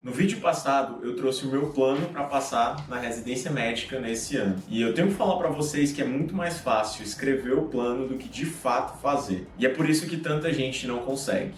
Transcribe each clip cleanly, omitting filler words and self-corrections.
No vídeo passado, eu trouxe o meu plano para passar na residência médica nesse ano. E eu tenho que falar para vocês que é muito mais fácil escrever o plano do que de fato fazer. E é por isso que tanta gente não consegue.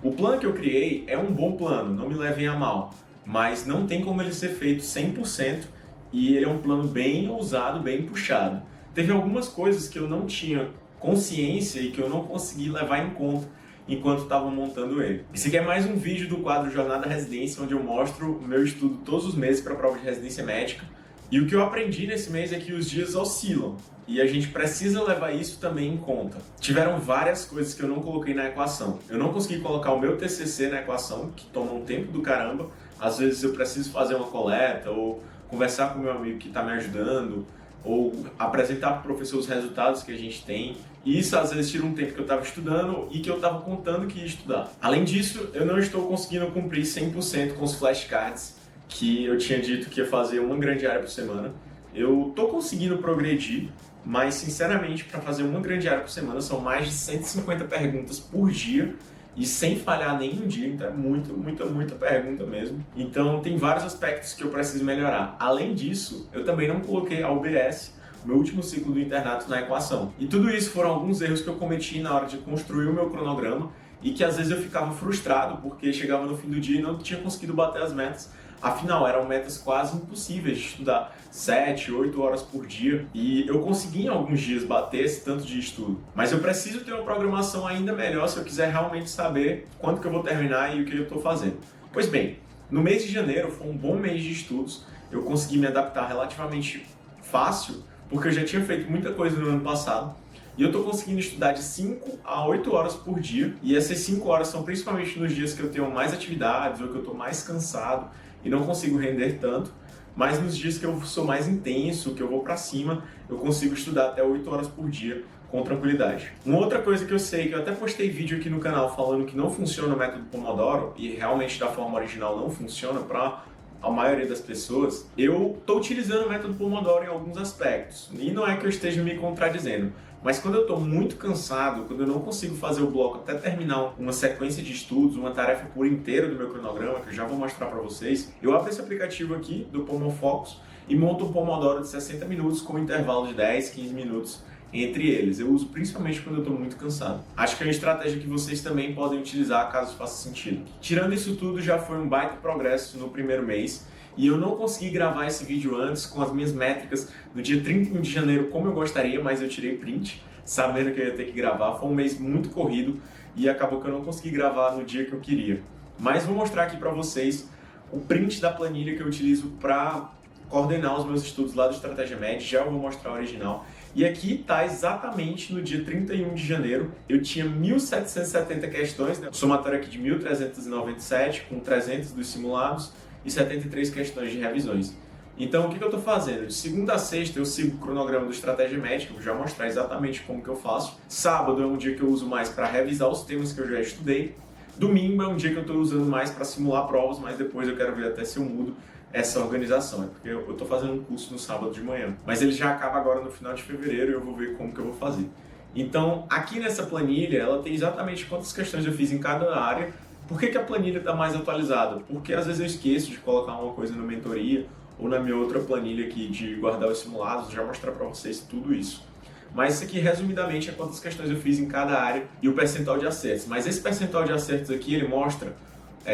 O plano que eu criei é um bom plano, não me levem a mal, mas não tem como ele ser feito 100% e ele é um plano bem ousado, bem puxado. Teve algumas coisas que eu não tinha consciência e que eu não consegui levar em conta enquanto estava montando ele. Esse aqui é mais um vídeo do quadro Jornada Residência, onde eu mostro o meu estudo todos os meses para a prova de residência médica. E o que eu aprendi nesse mês é que os dias oscilam, e a gente precisa levar isso também em conta. Tiveram várias coisas que eu não coloquei na equação. Eu não consegui colocar o meu TCC na equação, que toma um tempo do caramba. Às vezes eu preciso fazer uma coleta, ou conversar com o meu amigo que está me ajudando, ou apresentar para o professor os resultados que a gente tem. E isso às vezes tira um tempo que eu estava estudando e que eu estava contando que ia estudar. Além disso, eu não estou conseguindo cumprir 100% com os flashcards que eu tinha dito que ia fazer uma grande área por semana. Eu estou conseguindo progredir, mas sinceramente, para fazer uma grande área por semana são mais de 150 perguntas por dia e sem falhar nenhum dia, então é muita pergunta mesmo. Então tem vários aspectos que eu preciso melhorar. Além disso, eu também não coloquei a UBS, meu último ciclo do internato, na equação. E tudo isso foram alguns erros que eu cometi na hora de construir o meu cronograma e que às vezes eu ficava frustrado porque chegava no fim do dia e não tinha conseguido bater as metas. Afinal, eram metas quase impossíveis de estudar 7, 8 horas por dia e eu consegui em alguns dias bater esse tanto de estudo. Mas eu preciso ter uma programação ainda melhor se eu quiser realmente saber quando que eu vou terminar e o que eu estou fazendo. Pois bem, no mês de janeiro foi um bom mês de estudos, eu consegui me adaptar relativamente fácil porque eu já tinha feito muita coisa no ano passado. E eu estou conseguindo estudar de 5 a 8 horas por dia. E essas 5 horas são principalmente nos dias que eu tenho mais atividades ou que eu estou mais cansado e não consigo render tanto. Mas nos dias que eu sou mais intenso, que eu vou para cima, eu consigo estudar até 8 horas por dia com tranquilidade. Uma outra coisa que eu sei, que eu até postei vídeo aqui no canal falando que não funciona o método Pomodoro, e realmente da forma original não funciona para a maioria das pessoas, eu estou utilizando o método Pomodoro em alguns aspectos. E não é que eu esteja me contradizendo, mas quando eu estou muito cansado, quando eu não consigo fazer o bloco até terminar uma sequência de estudos, uma tarefa por inteiro do meu cronograma, que eu já vou mostrar para vocês, eu abro esse aplicativo aqui do Pomofocus e monto um Pomodoro de 60 minutos com um intervalo de 10, 15 minutos entre eles. Eu uso principalmente quando eu estou muito cansado. Acho que é uma estratégia que vocês também podem utilizar caso faça sentido. Tirando isso tudo, já foi um baita progresso no primeiro mês. E eu não consegui gravar esse vídeo antes com as minhas métricas no dia 31 de janeiro como eu gostaria, mas eu tirei print, sabendo que eu ia ter que gravar. Foi um mês muito corrido e acabou que eu não consegui gravar no dia que eu queria. Mas vou mostrar aqui para vocês o print da planilha que eu utilizo para coordenar os meus estudos lá do Estratégia Med. Já eu vou mostrar a original. E aqui está exatamente no dia 31 de janeiro, eu tinha 1.770 questões, né? Somatório aqui de 1.397, com 300 dos simulados e 73 questões de revisões. Então, o que eu estou fazendo? De segunda a sexta eu sigo o cronograma do Estratégia Médica, vou já mostrar exatamente como que eu faço. Sábado é um dia que eu uso mais para revisar os temas que eu já estudei. Domingo é um dia que eu estou usando mais para simular provas, mas depois eu quero ver até se eu mudo essa organização, porque eu estou fazendo um curso no sábado de manhã. Mas ele já acaba agora no final de fevereiro e eu vou ver como que eu vou fazer. Então, aqui nessa planilha, ela tem exatamente quantas questões eu fiz em cada área. Por que a planilha está mais atualizada? Porque às vezes eu esqueço de colocar uma coisa na mentoria ou na minha outra planilha aqui de guardar os simulados, já mostrar para vocês tudo isso. Mas isso aqui, resumidamente, é quantas questões eu fiz em cada área e o percentual de acertos. Mas esse percentual de acertos aqui, ele mostra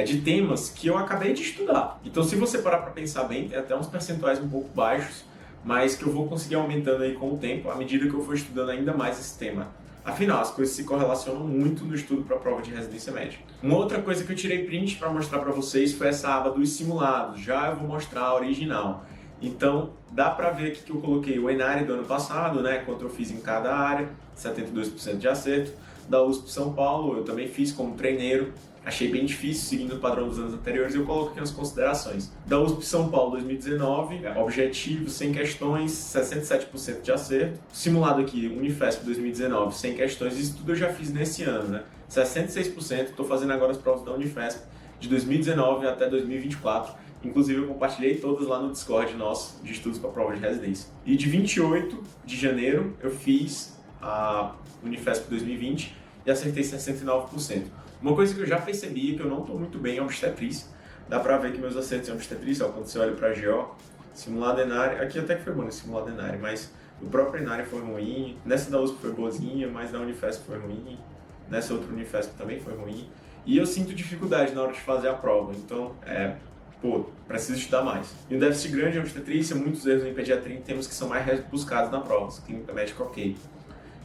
de temas que eu acabei de estudar. Então, se você parar para pensar bem, tem até uns percentuais um pouco baixos, mas que eu vou conseguir aumentando aí com o tempo, à medida que eu for estudando ainda mais esse tema. Afinal, as coisas se correlacionam muito no estudo para a prova de residência médica. Uma outra coisa que eu tirei print para mostrar para vocês foi essa aba dos simulados. Já eu vou mostrar a original. Então, dá para ver aqui que eu coloquei o Enare do ano passado, né, quanto eu fiz em cada área, 72% de acerto. Da USP São Paulo, eu também fiz como treineiro. Achei bem difícil, seguindo o padrão dos anos anteriores, e eu coloco aqui nas considerações. Da USP São Paulo 2019, objetivo, 100 questões, 67% de acerto. Simulado aqui, Unifesp 2019, 100 questões, isso tudo eu já fiz nesse ano, né? 66%, estou fazendo agora as provas da Unifesp de 2019 até 2024. Inclusive eu compartilhei todas lá no Discord nosso de estudos para a prova de residência. E de 28 de janeiro eu fiz a Unifesp 2020 e acertei 69%. Uma coisa que eu já percebi é que eu não estou muito bem em obstetrícia, dá pra ver que meus acertos em obstetrícia, ó, quando você olha pra GO, simulado Enare, aqui até que foi bom no simulado Enare, mas o próprio Enare foi ruim, nessa da USP foi boazinha, mas da Unifesp foi ruim, nessa outra Unifesp também foi ruim, e eu sinto dificuldade na hora de fazer a prova, então, preciso estudar mais. E um déficit grande em obstetrícia, muitos erros em pediatria em temas que são mais rebuscados na prova, clínica médica ok.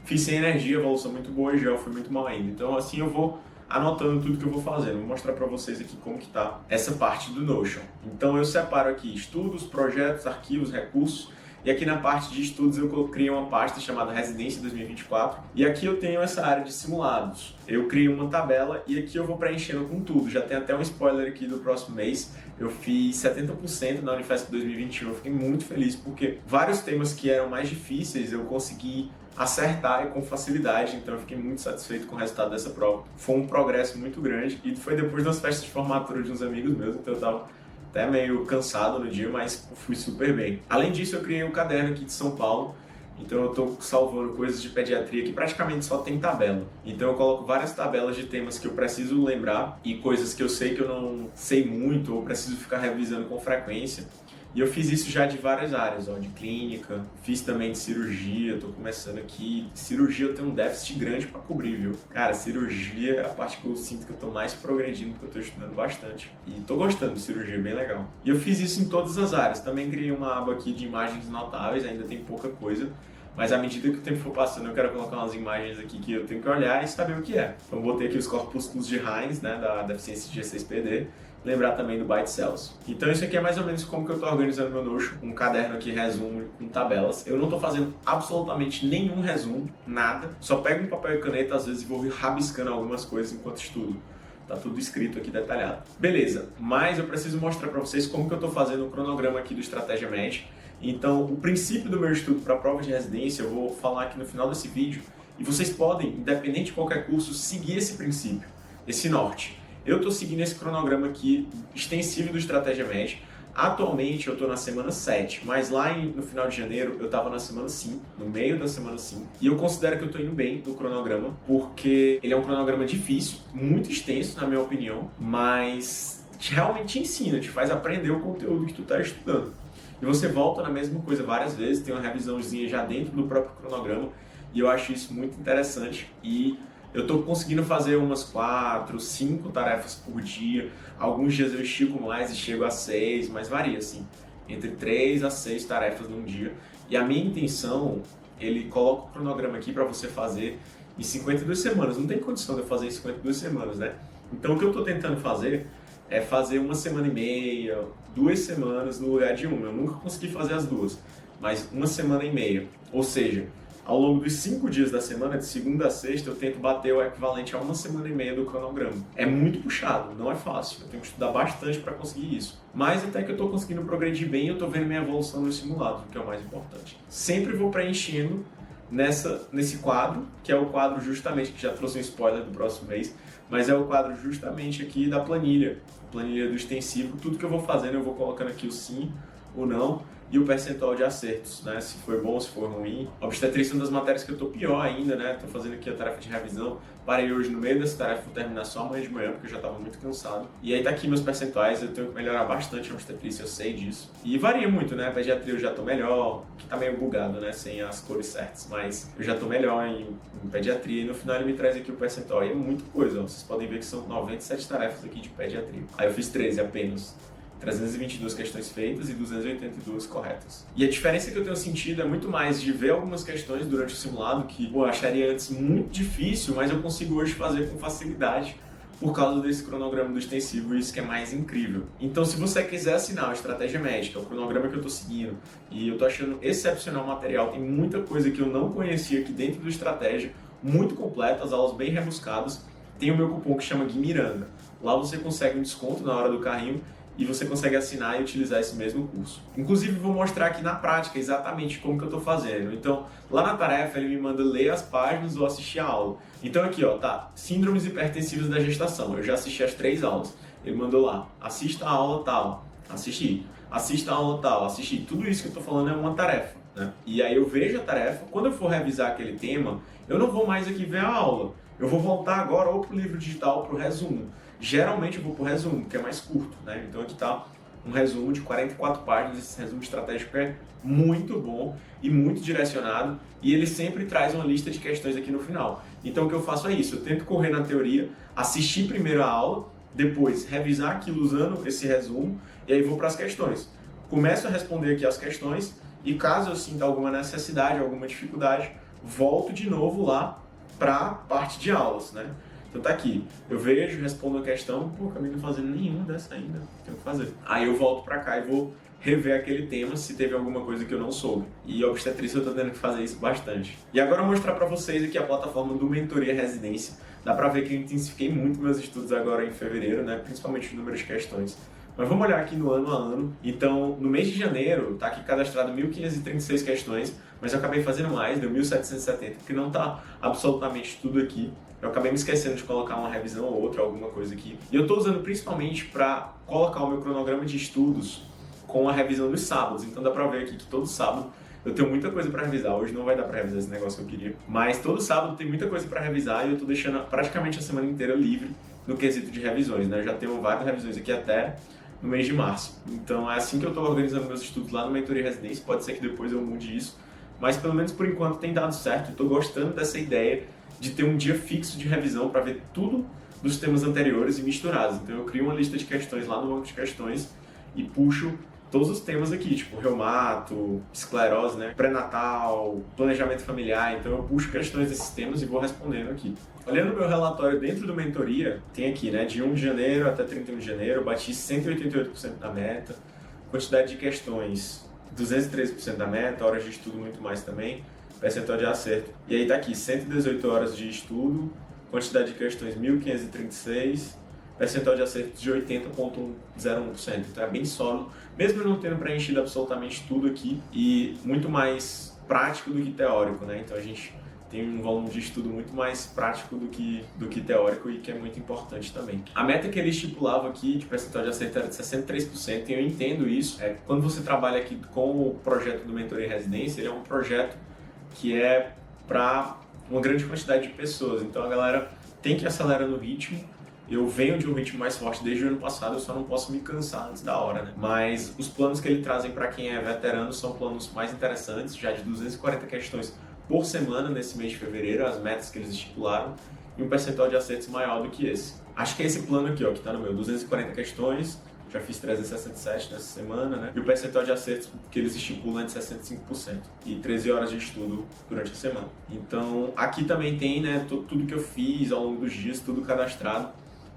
Fiz sem energia, evolução muito boa, e gel foi muito mal ainda, então assim eu vou anotando tudo que eu vou fazendo. Vou mostrar para vocês aqui como que tá essa parte do Notion. Então eu separo aqui estudos, projetos, arquivos, recursos, e aqui na parte de estudos eu criei uma pasta chamada Residência 2024, e aqui eu tenho essa área de simulados. Eu criei uma tabela e aqui eu vou preenchendo com tudo. Já tem até um spoiler aqui do próximo mês. Eu fiz 70% na Unifesp 2021, eu fiquei muito feliz porque vários temas que eram mais difíceis eu consegui acertar e com facilidade, então eu fiquei muito satisfeito com o resultado dessa prova. Foi um progresso muito grande e foi depois das festas de formatura de uns amigos meus, então eu tava até meio cansado no dia, mas fui super bem. Além disso, eu criei um caderno aqui de São Paulo, então eu tô salvando coisas de pediatria que praticamente só tem tabela. Então eu coloco várias tabelas de temas que eu preciso lembrar e coisas que eu sei que eu não sei muito ou preciso ficar revisando com frequência. E eu fiz isso já de várias áreas, de clínica, fiz também de cirurgia, tô começando aqui. Cirurgia eu tenho um déficit grande para cobrir, viu? Cara, cirurgia é a parte que eu sinto que eu tô mais progredindo, porque eu tô estudando bastante. E tô gostando de cirurgia, bem legal. E eu fiz isso em todas as áreas. Também criei uma aba aqui de imagens notáveis, ainda tem pouca coisa. Mas à medida que o tempo for passando, eu quero colocar umas imagens aqui que eu tenho que olhar e saber o que é. Então eu botei aqui os corpúsculos de Heinz, né, da deficiência de G6PD. Lembrar também do Byte Cells. Então isso aqui é mais ou menos como que eu estou organizando meu Notion, um caderno aqui resumo com tabelas. Eu não estou fazendo absolutamente nenhum resumo, nada. Só pego um papel e caneta às vezes e vou rabiscando algumas coisas enquanto estudo. Tá tudo escrito aqui detalhado. Beleza, mas eu preciso mostrar para vocês como que eu estou fazendo o cronograma aqui do Estratégia Med. Então o princípio do meu estudo para a prova de residência eu vou falar aqui no final desse vídeo. E vocês podem, independente de qualquer curso, seguir esse princípio, esse norte. Eu estou seguindo esse cronograma aqui extensivo do Estratégia Med. Atualmente eu estou na semana 7, mas lá no final de janeiro eu estava na semana 5, no meio da semana 5. E eu considero que eu estou indo bem no cronograma, porque ele é um cronograma difícil, muito extenso na minha opinião, mas realmente te ensina, te faz aprender o conteúdo que tu está estudando. E você volta na mesma coisa várias vezes, tem uma revisãozinha já dentro do próprio cronograma, e eu acho isso muito interessante. E eu estou conseguindo fazer umas 4, 5 tarefas por dia. Alguns dias eu estico mais e chego a 6, mas varia assim, entre 3 a 6 tarefas num dia. E a minha intenção, ele coloca o cronograma aqui para você fazer em 52 semanas. Não tem condição de eu fazer em 52 semanas, né? Então o que eu estou tentando fazer é fazer 1 semana e meia, 2 semanas no lugar de uma. Eu nunca consegui fazer as duas, mas 1 semana e meia. Ou seja, ao longo dos 5 dias da semana, de segunda a sexta, eu tento bater o equivalente a 1 semana e meia do cronograma. É muito puxado, não é fácil. Eu tenho que estudar bastante para conseguir isso. Mas até que eu estou conseguindo progredir bem, eu estou vendo minha evolução no simulado, que é o mais importante. Sempre vou preenchendo nesse quadro, que é o quadro justamente, que já trouxe um spoiler do próximo mês, mas é o quadro justamente aqui da planilha do extensivo. Tudo que eu vou fazendo, eu vou colocando aqui o sim, o não, e o percentual de acertos, né? Se foi bom, se foi ruim. Obstetrícia é uma das matérias que eu tô pior ainda, né? Tô fazendo aqui a tarefa de revisão. Parei hoje no meio dessa tarefa, vou terminar só amanhã de manhã, porque eu já tava muito cansado. E aí tá aqui meus percentuais, eu tenho que melhorar bastante a obstetrícia, eu sei disso. E varia muito, né? A pediatria eu já tô melhor, que tá meio bugado, né? Sem as cores certas, mas eu já tô melhor em pediatria. E no final ele me traz aqui o percentual. E é muita coisa, ó. Vocês podem ver que são 97 tarefas aqui de pediatria. Aí eu fiz 13 apenas. 322 questões feitas e 282 corretas. E a diferença que eu tenho sentido é muito mais de ver algumas questões durante o simulado que eu acharia antes muito difícil, mas eu consigo hoje fazer com facilidade por causa desse cronograma do extensivo, e isso que é mais incrível. Então, se você quiser assinar a Estratégia Médica, o cronograma que eu estou seguindo, e eu estou achando excepcional o material, tem muita coisa que eu não conhecia aqui dentro do Estratégia, muito completo, as aulas bem rebuscadas. Tem o meu cupom que chama Gui Miranda. Lá você consegue um desconto na hora do carrinho, e você consegue assinar e utilizar esse mesmo curso. Inclusive, vou mostrar aqui na prática exatamente como que eu estou fazendo. Então, lá na tarefa, ele me manda ler as páginas ou assistir a aula. Então aqui, ó, tá, síndromes hipertensivas da gestação. Eu já assisti as 3 aulas. Ele mandou lá, assista a aula tal, assisti. Assista a aula tal, assisti. Tudo isso que eu estou falando é uma tarefa, né? E aí eu vejo a tarefa, quando eu for revisar aquele tema, eu não vou mais aqui ver a aula. Eu vou voltar agora ou para o livro digital, para o resumo. geralmente eu vou pro resumo, que é mais curto, né? Então aqui tá um resumo de 44 páginas, esse resumo estratégico é muito bom e muito direcionado, e ele sempre traz uma lista de questões aqui no final. Então o que eu faço é isso, eu tento correr na teoria, assistir primeiro a aula, depois revisar aquilo usando esse resumo, e aí vou para as questões. Começo a responder aqui as questões, e caso eu sinta alguma necessidade, alguma dificuldade, volto de novo lá para a parte de aulas, né? Então tá aqui, eu vejo, respondo a questão, pô, acabei não fazendo nenhuma dessa ainda, tenho que fazer. Aí eu volto pra cá e vou rever aquele tema se teve alguma coisa que eu não soube. E obstetrícia eu tô tendo que fazer isso bastante. E agora eu vou mostrar pra vocês aqui a plataforma do Mentoria Residência. Dá pra ver que eu intensifiquei muito meus estudos agora em fevereiro, né? Principalmente o número de questões. Mas vamos olhar aqui no ano a ano. Então, no mês de janeiro, tá aqui cadastrado 1.536 questões, mas eu acabei fazendo mais, deu 1.770, porque não tá absolutamente tudo aqui. Eu acabei me esquecendo de colocar uma revisão ou outra, alguma coisa aqui. E eu estou usando principalmente para colocar o meu cronograma de estudos com a revisão nos sábados. Então dá para ver aqui que todo sábado eu tenho muita coisa para revisar. Hoje não vai dar para revisar esse negócio que eu queria. Mas todo sábado tem muita coisa para revisar e eu estou deixando praticamente a semana inteira livre no quesito de revisões, né? Eu já tenho várias revisões aqui até no mês de março. Então é assim que eu estou organizando meus estudos lá no Mentoria Residência. Pode ser que depois eu mude isso. Mas pelo menos por enquanto tem dado certo. Eu estou gostando dessa ideia de ter um dia fixo de revisão para ver tudo dos temas anteriores e misturados. Então eu crio uma lista de questões lá no banco de questões e puxo todos os temas aqui, tipo reumato, esclerose, né, pré-natal, planejamento familiar. Então eu puxo questões desses temas e vou respondendo aqui. Olhando o meu relatório dentro do Mentoria, tem aqui, né, de 1 de janeiro até 31 de janeiro, eu bati 188% da meta, quantidade de questões 213% da meta, horas de estudo muito mais também, percentual de acerto. E aí tá aqui, 118 horas de estudo, quantidade de questões 1.536, percentual de acerto de 80,01%. Então é bem sólido, mesmo eu não tendo preenchido absolutamente tudo aqui, e muito mais prático do que teórico, né? Então a gente tem um volume de estudo muito mais prático do que teórico e que é muito importante também. A meta que ele estipulava aqui de percentual de acerto era de 63%, e eu entendo isso. Quando você trabalha aqui com o projeto do Mentoria em Residência, ele é um projeto que é para uma grande quantidade de pessoas, então a galera tem que acelerar no ritmo. Eu venho de um ritmo mais forte desde o ano passado, eu só não posso me cansar antes da hora, né? Mas os planos que ele trazem para quem é veterano são planos mais interessantes, já de 240 questões por semana nesse mês de fevereiro, as metas que eles estipularam, e um percentual de acertos maior do que esse. Acho que é esse plano aqui, ó, que está no meu, 240 questões, já fiz 367 nessa semana, né? E o percentual de acertos que eles estipulam é de 65%. E 13 horas de estudo durante a semana. Então, aqui também tem, né, tudo que eu fiz ao longo dos dias, tudo cadastrado.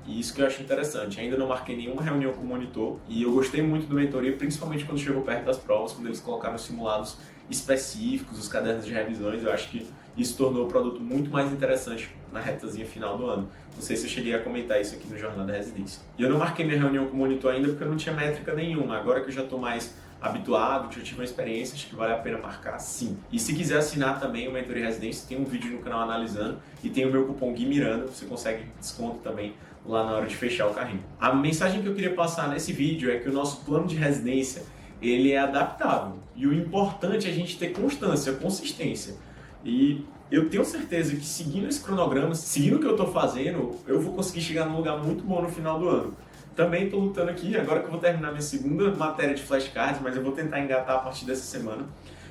E isso que eu acho interessante. Ainda não marquei nenhuma reunião com o monitor. E eu gostei muito do Mentoria, principalmente quando chegou perto das provas, quando eles colocaram simulados específicos, os cadernos de revisões. Eu acho que isso tornou o produto muito mais interessante na retazinha final do ano. Não sei se eu cheguei a comentar isso aqui no Jornada Residência. E eu não marquei minha reunião com o monitor ainda porque eu não tinha métrica nenhuma. Agora que eu já estou mais habituado, que eu tive uma experiência, acho que vale a pena marcar sim. E se quiser assinar também o Mentoria Residência, tem um vídeo no canal analisando e tem o meu cupom Gui Miranda, você consegue desconto também lá na hora de fechar o carrinho. A mensagem que eu queria passar nesse vídeo é que o nosso plano de residência, ele é adaptável. E o importante é a gente ter constância, consistência. E eu tenho certeza que seguindo esse cronograma, seguindo o que eu estou fazendo, eu vou conseguir chegar num lugar muito bom no final do ano. Também estou lutando aqui, agora que eu vou terminar minha segunda matéria de flashcards, mas eu vou tentar engatar a partir dessa semana.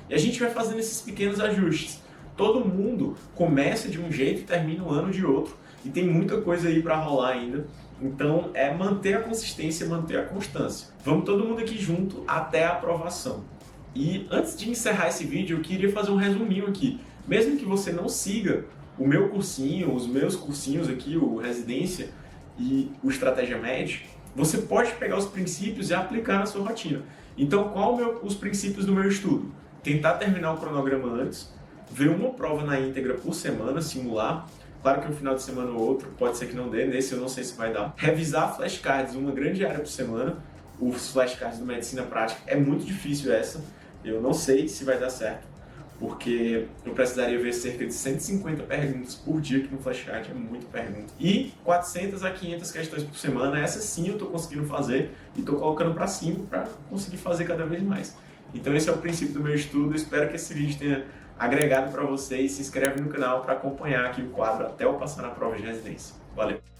E a gente vai fazendo esses pequenos ajustes. Todo mundo começa de um jeito e termina o ano de outro. E tem muita coisa aí para rolar ainda. Então é manter a consistência, manter a constância. Vamos todo mundo aqui junto até a aprovação. E antes de encerrar esse vídeo, eu queria fazer um resuminho aqui. Mesmo que você não siga o meu cursinho, os meus cursinhos aqui, o Residência e o Estratégia Med, você pode pegar os princípios e aplicar na sua rotina. Então, os princípios do meu estudo? Tentar terminar o cronograma antes, ver uma prova na íntegra por semana, simular. Claro que um final de semana ou outro pode ser que não dê, nesse eu não sei se vai dar. Revisar flashcards, uma grande área por semana. Os flashcards do Medicina Prática é muito difícil essa. Eu não sei se vai dar certo, porque eu precisaria ver cerca de 150 perguntas por dia aqui no flashcard, é muita pergunta. E 400 a 500 questões por semana, essa sim eu estou conseguindo fazer e estou colocando para cima para conseguir fazer cada vez mais. Então esse é o princípio do meu estudo, espero que esse vídeo tenha agregado para vocês. Se inscreve no canal para acompanhar aqui o quadro até eu passar na prova de residência. Valeu!